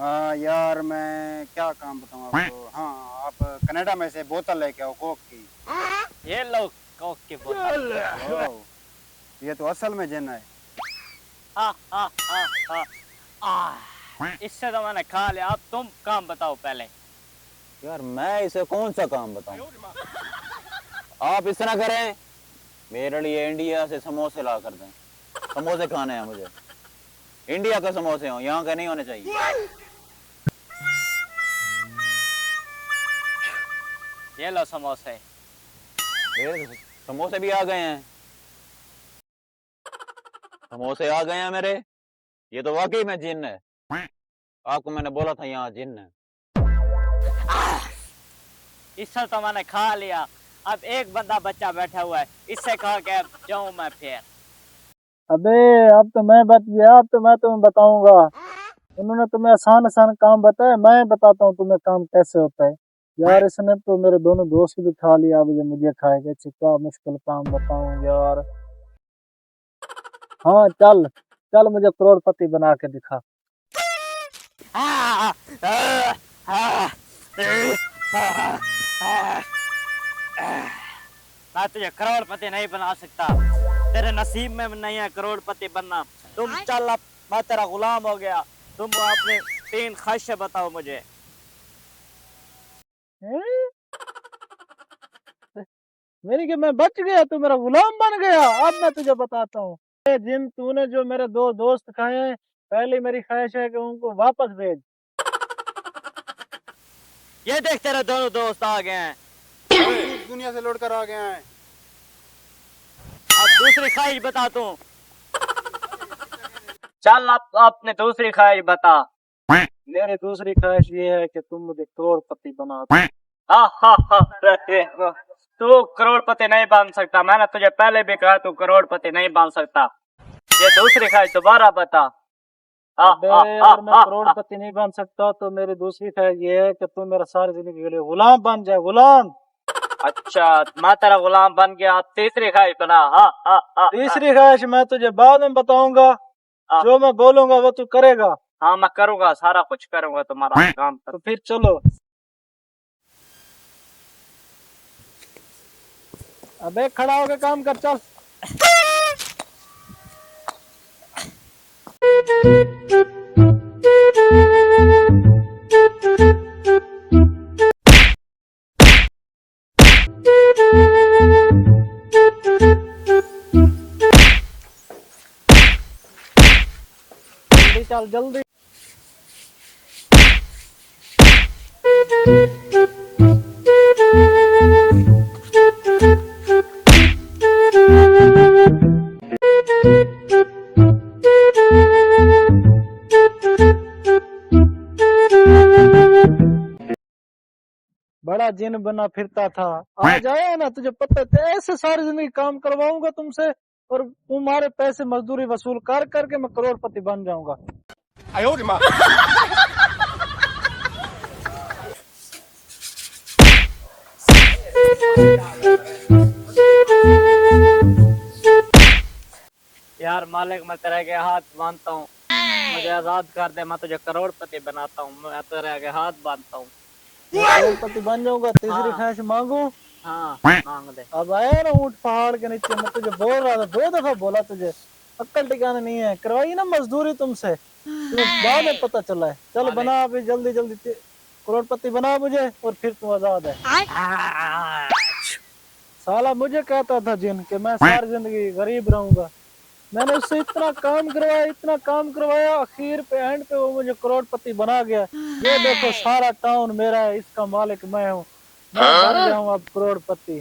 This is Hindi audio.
यार मैं क्या काम बताऊँ आपको। हाँ, आप कनाडा में से बोतल लेके आओ कोक की। ये लो कोक की बोतल। ओह, ये तो असल में जिन है। हाँ हाँ हाँ हाँ। इससे तो मैंने खा लिया। अब तुम काम बताओ पहले। यार मैं इसे कौन सा काम बताऊं। आप इस तरह करें, मेरे लिए इंडिया से समोसे ला कर दें। समोसे खाने हैं मुझे, इंडिया के समोसे हो, यहाँ के नहीं होने चाहिए। ये लो समोसे। मेरे तो समोसे भी आ गए हैं। समोसे आ गए हैं मेरे। ये तो वाकई में जिन है। आपको मैंने बोला था यहाँ जिन है। इससे तो मैंने खा लिया। अब एक बंदा बच्चा बैठा हुआ है, इससे खा के अब जाऊं मैं फिर। अबे अब तो मैं बच गया। अब तो मैं तुम्हें बताऊंगा। उन्होंने तुम्हें आसान आसान काम बताया, मैं बताता हूँ तुम्हें काम कैसे होता है। यार इसने तो मेरे दोनों दोस्त भी खा लिया, अब ये मुझे खाएगा। क्या मुश्किल काम बताऊं यार। हाँ चल चल, मुझे करोड़पति बना के दिखा। मैं तुझे करोड़पति नहीं बना सकता। तेरे नसीब में नहीं है करोड़पति बनना। तुम चल, अब मैं तेरा गुलाम हो गया। तुम अपने 3 ख्वाहिशें बताओ मुझे। हैं? मेरी कि मैं बच गया, तू मेरा गुलाम बन गया। अब मैं तुझे बताता हूँ। जिन तूने जो मेरे 2 दोस्त खाए हैं, पहली मेरी ख्वाहिश है कि उनको वापस भेज। ये देख, तेरे दोनों दोस्त आ गए हैं। इस दुनिया से लौट कर आ गया है। अब दूसरी ख्वाहिश बता तू। चल अब अपने दूसरी ख्वाहिश बता। मेरी दूसरी ख्वाहिश ये है कि तुम मुझे करोड़पति बना दो। तू करोड़पति नहीं बन सकता। मैंने तुझे पहले भी कहा तू करोड़पति नहीं बन सकता। ये दूसरी ख्वाहिश दोबारा बता। अबे यार मैं करोड़पति नहीं बन सकता, तो मेरी दूसरी ख्वाहिश ये है कि तुम मेरा सारी जिंदगी के लिए गुलाम बन जाए। गुलाम। अच्छा, मैं तेरा गुलाम बन गया। तीसरी ख्वाहिश बना। तीसरी ख्वाहिश मैं तुझे बाद में बताऊंगा। जो मैं बोलूंगा वो तू करेगा। हाँ मैं करूंगा, सारा कुछ करूंगा तुम्हारा काम। तो फिर चलो। अबे खड़ा होकर काम कर, चल। जल्दी चल जल्दी। बड़ा जिन बना फिरता था। आ जाए ना, तुझे पता है ऐसे सारी जिंदगी काम करवाऊंगा तुमसे, और तुम्हारे पैसे मजदूरी वसूल कर करके मैं करोड़पति बन जाऊंगा। यार मालिक, मैं तेरे के हाथ बांधता हूँ। मुझे आजाद कर दे, मैं तुझे करोड़पति बनाता हूँ। मैं तेरे के हाथ बांधता हूँ। करोड़पति बन जाऊंगा। तीसरी ख्वाहिश मांगू। हाँ मांग दे। अब आया ना ऊंट पहाड़ के नीचे, मैं तुझे बोल रहा था, 2 दफा बोला तुझे, अक्ल ठिकाने नहीं है। करवाई ना मजदूरी तुमसे, तुम्हें बाद में पता चला है। चल बना अभी जल्दी जल्दी, करोड़पति बना मुझे, और फिर तू आजाद है। साला मुझे कहता था जिन कि मैं सारी जिंदगी गरीब रहूंगा। मैंने उससे इतना काम करवाया, इतना काम करवाया, आखिर पे एंड पे वो मुझे करोड़पति बना गया। ये देखो सारा टाउन मेरा है, इसका मालिक मैं हूँ। मैं बन गया हूँ अब करोड़पति।